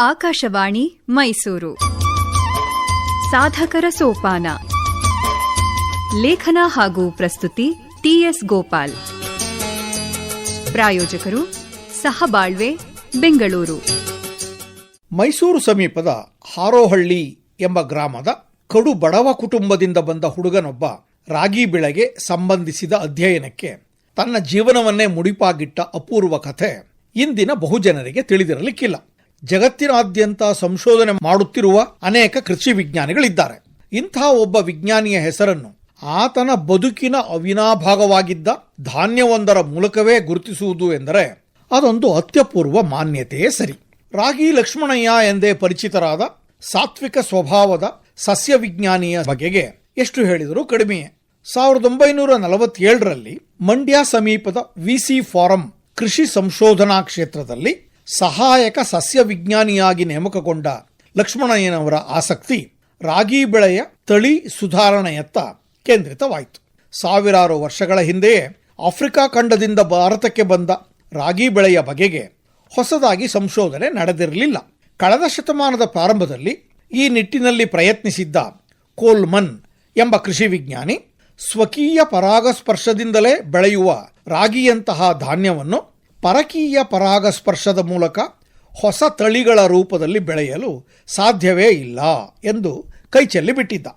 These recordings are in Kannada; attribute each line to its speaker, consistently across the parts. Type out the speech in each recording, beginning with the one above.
Speaker 1: ಆಕಾಶವಾಣಿ ಮೈಸೂರು. ಸಾಧಕರ ಸೋಪಾನ. ಲೇಖನ ಹಾಗೂ ಪ್ರಸ್ತುತಿ ಟಿಎಸ್ ಗೋಪಾಲ್. ಪ್ರಾಯೋಜಕರು ಸಹಬಾಳ್ವೆ, ಬೆಂಗಳೂರು.
Speaker 2: ಮೈಸೂರು ಸಮೀಪದ ಹಾರೋಹಳ್ಳಿ ಎಂಬ ಗ್ರಾಮದ ಕಡು ಬಡವ ಕುಟುಂಬದಿಂದ ಬಂದ ಹುಡುಗನೊಬ್ಬ ರಾಗಿ ಬೆಳೆಗೆ ಸಂಬಂಧಿಸಿದ ಅಧ್ಯಯನಕ್ಕೆ ತನ್ನ ಜೀವನವನ್ನೇ ಮುಡಿಪಾಗಿಟ್ಟ ಅಪೂರ್ವ ಕಥೆ ಇಂದಿನ ಬಹುಜನರಿಗೆ ತಿಳಿದಿರಲಿಕ್ಕಿಲ್ಲ. ಜಗತ್ತಿನಾದ್ಯಂತ ಸಂಶೋಧನೆ ಮಾಡುತ್ತಿರುವ ಅನೇಕ ಕೃಷಿ ವಿಜ್ಞಾನಿಗಳಿದ್ದಾರೆ. ಇಂಥ ಒಬ್ಬ ವಿಜ್ಞಾನಿಯ ಹೆಸರನ್ನು ಆತನ ಬದುಕಿನ ಅವಿನಾಭಾಗವಾಗಿದ್ದ ಧಾನ್ಯವೊಂದರ ಮೂಲಕವೇ ಗುರುತಿಸುವುದು ಎಂದರೆ ಅದೊಂದು ಅತ್ಯಪೂರ್ವ ಮಾನ್ಯತೆಯೇ ಸರಿ. ರಾಗಿ ಲಕ್ಷ್ಮಣಯ್ಯ ಎಂದೇ ಪರಿಚಿತರಾದ ಸಾತ್ವಿಕ ಸ್ವಭಾವದ ಸಸ್ಯ ವಿಜ್ಞಾನಿಯ ಬಗೆಗೆ ಎಷ್ಟು ಹೇಳಿದರೂ ಕಡಿಮೆಯೇ. 1947ರಲ್ಲಿ ಮಂಡ್ಯ ಸಮೀಪದ ವಿಸಿ ಫಾರಂ ಕೃಷಿ ಸಂಶೋಧನಾ ಕ್ಷೇತ್ರದಲ್ಲಿ ಸಹಾಯಕ ಸಸ್ಯ ವಿಜ್ಞಾನಿಯಾಗಿ ನೇಮಕಗೊಂಡ ಲಕ್ಷ್ಮಣಯ್ಯನವರ ಆಸಕ್ತಿ ರಾಗಿ ಬೆಳೆಯ ತಳಿ ಸುಧಾರಣೆಯತ್ತ ಕೇಂದ್ರಿತವಾಯಿತು. ಸಾವಿರಾರು ವರ್ಷಗಳ ಹಿಂದೆಯೇ ಆಫ್ರಿಕಾ ಖಂಡದಿಂದ ಭಾರತಕ್ಕೆ ಬಂದ ರಾಗಿ ಬೆಳೆಯ ಬಗೆಗೆ ಹೊಸದಾಗಿ ಸಂಶೋಧನೆ ನಡೆದಿರಲಿಲ್ಲ. ಕಳೆದ ಶತಮಾನದ ಪ್ರಾರಂಭದಲ್ಲಿ ಈ ನಿಟ್ಟಿನಲ್ಲಿ ಪ್ರಯತ್ನಿಸಿದ್ದ ಕೋಲ್ಮನ್ ಎಂಬ ಕೃಷಿ ವಿಜ್ಞಾನಿ ಸ್ವಕೀಯ ಪರಾಗಸ್ಪರ್ಶದಿಂದಲೇ ಬೆಳೆಯುವ ರಾಗಿಯಂತಹ ಧಾನ್ಯವನ್ನು ಪರಕೀಯ ಪರಾಗಸ್ಪರ್ಶದ ಮೂಲಕ ಹೊಸ ತಳಿಗಳ ರೂಪದಲ್ಲಿ ಬೆಳೆಯಲು ಸಾಧ್ಯವೇ ಇಲ್ಲ ಎಂದು ಕೈಚೆಲ್ಲಿ ಬಿಟ್ಟಿದ್ದ.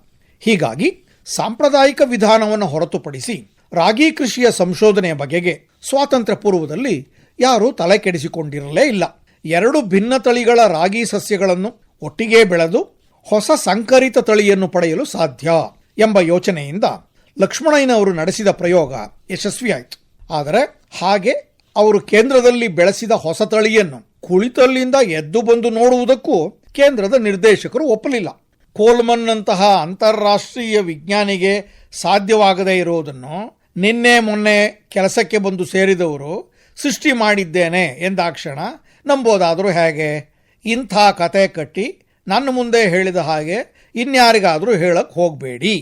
Speaker 2: ಹೀಗಾಗಿ ಸಾಂಪ್ರದಾಯಿಕ ವಿಧಾನವನ್ನು ಹೊರತುಪಡಿಸಿ ರಾಗಿ ಕೃಷಿಯ ಸಂಶೋಧನೆಯ ಬಗೆಗೆ ಸ್ವಾತಂತ್ರ್ಯ ಪೂರ್ವದಲ್ಲಿ ಯಾರೂ ತಲೆ ಕೆಡಿಸಿಕೊಂಡಿರಲೇ ಇಲ್ಲ. ಎರಡು ಭಿನ್ನ ತಳಿಗಳ ರಾಗಿ ಸಸ್ಯಗಳನ್ನು ಒಟ್ಟಿಗೆ ಬೆಳೆದು ಹೊಸ ಸಂಕರಿತ ತಳಿಯನ್ನು ಪಡೆಯಲು ಸಾಧ್ಯ ಎಂಬ ಯೋಚನೆಯಿಂದ ಲಕ್ಷ್ಮಣಯ್ಯನವರು ನಡೆಸಿದ ಪ್ರಯೋಗ ಯಶಸ್ವಿಯಾಯಿತು. ಆದರೆ ಹಾಗೆ ಅವರು ಕೇಂದ್ರದಲ್ಲಿ ಬೆಳೆಸಿದ ಹೊಸ ತಳಿಯನ್ನು ಕುಳಿತಲ್ಲಿಂದ ಎದ್ದು ಬಂದು ನೋಡುವುದಕ್ಕೂ ಕೇಂದ್ರದ ನಿರ್ದೇಶಕರು ಒಪ್ಪಲಿಲ್ಲ. ಕೋಲ್ಮನ್ನಂತಹ ಅಂತಾರಾಷ್ಟ್ರೀಯ ವಿಜ್ಞಾನಿಗೆ ಸಾಧ್ಯವಾಗದೇ ಇರುವುದನ್ನು ನಿನ್ನೆ ಮೊನ್ನೆ ಕೆಲಸಕ್ಕೆ ಬಂದು ಸೇರಿದವರು ಸೃಷ್ಟಿ ಮಾಡಿದ್ದೇನೆ ಎಂದಾಕ್ಷಣ ನಂಬೋದಾದರೂ ಹೇಗೆ? ಇಂಥ ಕತೆ ಕಟ್ಟಿ ನನ್ನ ಮುಂದೆ ಹೇಳಿದ ಹಾಗೆ ಇನ್ಯಾರಿಗಾದರೂ ಹೇಳಕ್ ಹೋಗಬೇಡಿ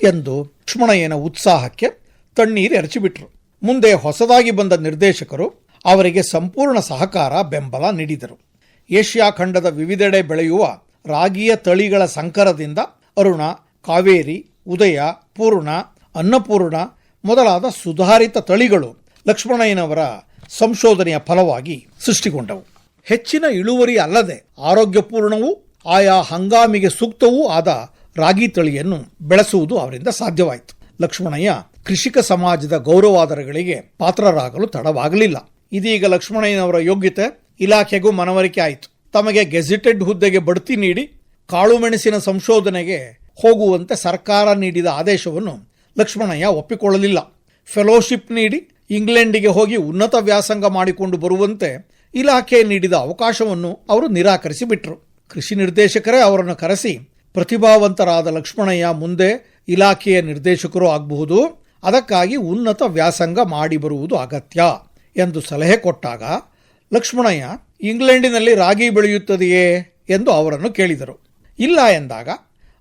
Speaker 2: ಎಂದು ಲಕ್ಷ್ಮಣಯ್ಯನ ಉತ್ಸಾಹಕ್ಕೆ ತಣ್ಣೀರು ಎರಚಿಬಿಟ್ರು. ಮುಂದೆ ಹೊಸದಾಗಿ ಬಂದ ನಿರ್ದೇಶಕರು ಅವರಿಗೆ ಸಂಪೂರ್ಣ ಸಹಕಾರ ಬೆಂಬಲ ನೀಡಿದರು. ಏಷ್ಯಾ ಖಂಡದ ವಿವಿಧೆಡೆ ಬೆಳೆಯುವ ರಾಗಿಯ ತಳಿಗಳ ಸಂಕರದಿಂದ ಅರುಣ, ಕಾವೇರಿ, ಉದಯ, ಪೂರ್ಣ, ಅನ್ನಪೂರ್ಣ ಮೊದಲಾದ ಸುಧಾರಿತ ತಳಿಗಳು ಲಕ್ಷ್ಮಣಯ್ಯನವರ ಸಂಶೋಧನೆಯ ಫಲವಾಗಿ ಸೃಷ್ಟಿಗೊಂಡವು. ಹೆಚ್ಚಿನ ಇಳುವರಿ ಅಲ್ಲದೆ ಆರೋಗ್ಯಪೂರ್ಣವೂ ಆಯಾ ಹಂಗಾಮಿಗೆ ಸೂಕ್ತವೂ ಆದ ರಾಗಿ ತಳಿಯನ್ನು ಬೆಳೆಸುವುದು ಅವರಿಂದ ಸಾಧ್ಯವಾಯಿತು. ಲಕ್ಷ್ಮಣಯ್ಯ ಕೃಷಿಕ ಸಮಾಜದ ಗೌರವಾದರಗಳಿಗೆ ಪಾತ್ರರಾಗಲು ತಡವಾಗಲಿಲ್ಲ. ಇದೀಗ ಲಕ್ಷ್ಮಣಯ್ಯನವರ ಯೋಗ್ಯತೆ ಇಲಾಖೆಗೂ ಮನವರಿಕೆ ಆಯಿತು. ತಮಗೆ ಗೆಜೆಟೆಡ್ ಹುದ್ದೆಗೆ ಬಡ್ತಿ ನೀಡಿ ಕಾಳುಮೆಣಸಿನ ಸಂಶೋಧನೆಗೆ ಹೋಗುವಂತೆ ಸರ್ಕಾರ ನೀಡಿದ ಆದೇಶವನ್ನು ಲಕ್ಷ್ಮಣಯ್ಯ ಒಪ್ಪಿಕೊಳ್ಳಲಿಲ್ಲ. ಫೆಲೋಶಿಪ್ ನೀಡಿ ಇಂಗ್ಲೆಂಡಿಗೆ ಹೋಗಿ ಉನ್ನತ ವ್ಯಾಸಂಗ ಮಾಡಿಕೊಂಡು ಬರುವಂತೆ ಇಲಾಖೆ ನೀಡಿದ ಅವಕಾಶವನ್ನು ಅವರು ನಿರಾಕರಿಸಿಬಿಟ್ರು. ಕೃಷಿ ನಿರ್ದೇಶಕರೇ ಅವರನ್ನು ಕರೆಸಿ ಪ್ರತಿಭಾವಂತರಾದ ಲಕ್ಷ್ಮಣಯ್ಯ ಮುಂದೆ ಇಲಾಖೆಯ ನಿರ್ದೇಶಕರು ಆಗಬಹುದು, ಅದಕ್ಕಾಗಿ ಉನ್ನತ ವ್ಯಾಸಂಗ ಮಾಡಿ ಬರುವುದು ಅಗತ್ಯ ಎಂದು ಸಲಹೆ ಕೊಟ್ಟಾಗ ಲಕ್ಷ್ಮಣಯ್ಯ ಇಂಗ್ಲೆಂಡಿನಲ್ಲಿ ರಾಗಿ ಬೆಳೆಯುತ್ತದೆಯೇ ಎಂದು ಅವರನ್ನು ಕೇಳಿದರು. ಇಲ್ಲ ಎಂದಾಗ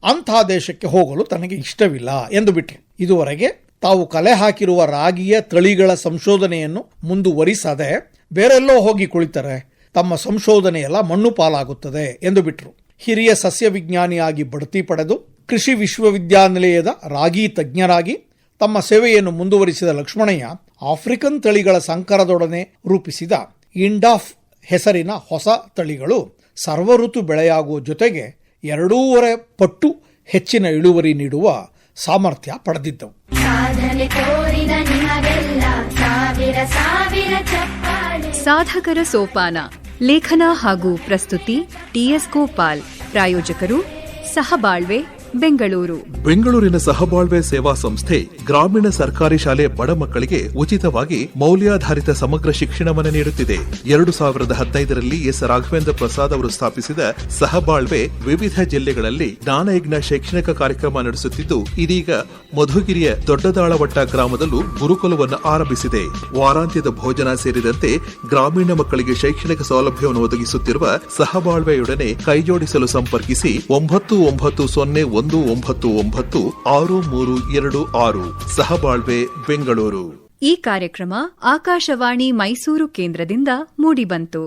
Speaker 2: ಅಂಥ ದೇಶಕ್ಕೆ ಹೋಗಲು ತನಗೆ ಇಷ್ಟವಿಲ್ಲ ಎಂದು ಬಿಟ್ರು. ಇದುವರೆಗೆ ತಾವು ಕಲೆ ಹಾಕಿರುವ ರಾಗಿಯ ತಳಿಗಳ ಸಂಶೋಧನೆಯನ್ನು ಮುಂದುವರಿಸದೆ ಬೇರೆಲ್ಲೋ ಹೋಗಿ ಕುಳಿತರೆ ತಮ್ಮ ಸಂಶೋಧನೆಯೆಲ್ಲ ಮಣ್ಣು ಪಾಲಾಗುತ್ತದೆ ಎಂದು ಬಿಟ್ರು. ಹಿರಿಯ ಸಸ್ಯ ವಿಜ್ಞಾನಿಯಾಗಿ ಬಡ್ತಿ ಪಡೆದು ಕೃಷಿ ವಿಶ್ವವಿದ್ಯಾನಿಲಯದ ರಾಗಿ ತಜ್ಞರಾಗಿ ತಮ್ಮ ಸೇವೆಯನ್ನು ಮುಂದುವರಿಸಿದ ಲಕ್ಷ್ಮಣಯ್ಯ ಆಫ್ರಿಕನ್ ತಳಿಗಳ ಸಂಕರದೊಡನೆ ರೂಪಿಸಿದ ಇಂಡಾಫ್ ಹೆಸರಿನ ಹೊಸ ತಳಿಗಳು ಸರ್ವಋತು ಬೆಳೆಯಾಗುವ ಜೊತೆಗೆ 2.5 ಪಟ್ಟು ಹೆಚ್ಚಿನ ಇಳುವರಿ ನೀಡುವ ಸಾಮರ್ಥ್ಯ ಪಡೆದಿದ್ದವು.
Speaker 1: ಸಾಧಕರ ಸೋಪಾನ. ಲೇಖನ ಹಾಗೂ ಪ್ರಸ್ತುತಿ ಟಿಎಸ್ ಗೋಪಾಲ್. ಪ್ರಾಯೋಜಕರು ಸಹಬಾಳ್ವೆ, ಬೆಂಗಳೂರು.
Speaker 3: ಬೆಂಗಳೂರಿನ ಸಹಬಾಳ್ವೆ ಸೇವಾ ಸಂಸ್ಥೆ ಗ್ರಾಮೀಣ ಸರ್ಕಾರಿ ಶಾಲೆ ಬಡ ಮಕ್ಕಳಿಗೆ ಉಚಿತವಾಗಿ ಮೌಲ್ಯಾಧಾರಿತ ಸಮಗ್ರ ಶಿಕ್ಷಣವನ್ನು ನೀಡುತ್ತಿದೆ. 2015ರಲ್ಲಿ ಎಸ್ ರಾಘವೇಂದ್ರ ಪ್ರಸಾದ್ ಅವರು ಸ್ಥಾಪಿಸಿದ ಸಹಬಾಳ್ವೆ ವಿವಿಧ ಜಿಲ್ಲೆಗಳಲ್ಲಿ ಜ್ಞಾನಯಜ್ಞ ಶೈಕ್ಷಣಿಕ ಕಾರ್ಯಕ್ರಮ ನಡೆಸುತ್ತಿದ್ದು, ಇದೀಗ ಮಧುಗಿರಿಯ ದೊಡ್ಡದಾಳವಟ್ಟ ಗ್ರಾಮದಲ್ಲೂ ಗುರುಕುಲವನ್ನು ಆರಂಭಿಸಿದೆ. ವಾರಾಂತ್ಯದ ಭೋಜನ ಸೇರಿದಂತೆ ಗ್ರಾಮೀಣ ಮಕ್ಕಳಿಗೆ ಶೈಕ್ಷಣಿಕ ಸೌಲಭ್ಯವನ್ನು ಒದಗಿಸುತ್ತಿರುವ ಸಹಬಾಳ್ವೆಯೊಡನೆ ಕೈಜೋಡಿಸಲು ಸಂಪರ್ಕಿಸಿ 9901963226. ಸಹಬಾಳ್ವೆ, ಬೆಂಗಳೂರು.
Speaker 1: ಈ ಕಾರ್ಯಕ್ರಮ ಆಕಾಶವಾಣಿ ಮೈಸೂರು ಕೇಂದ್ರದಿಂದ ಮೂಡಿಬಂತು.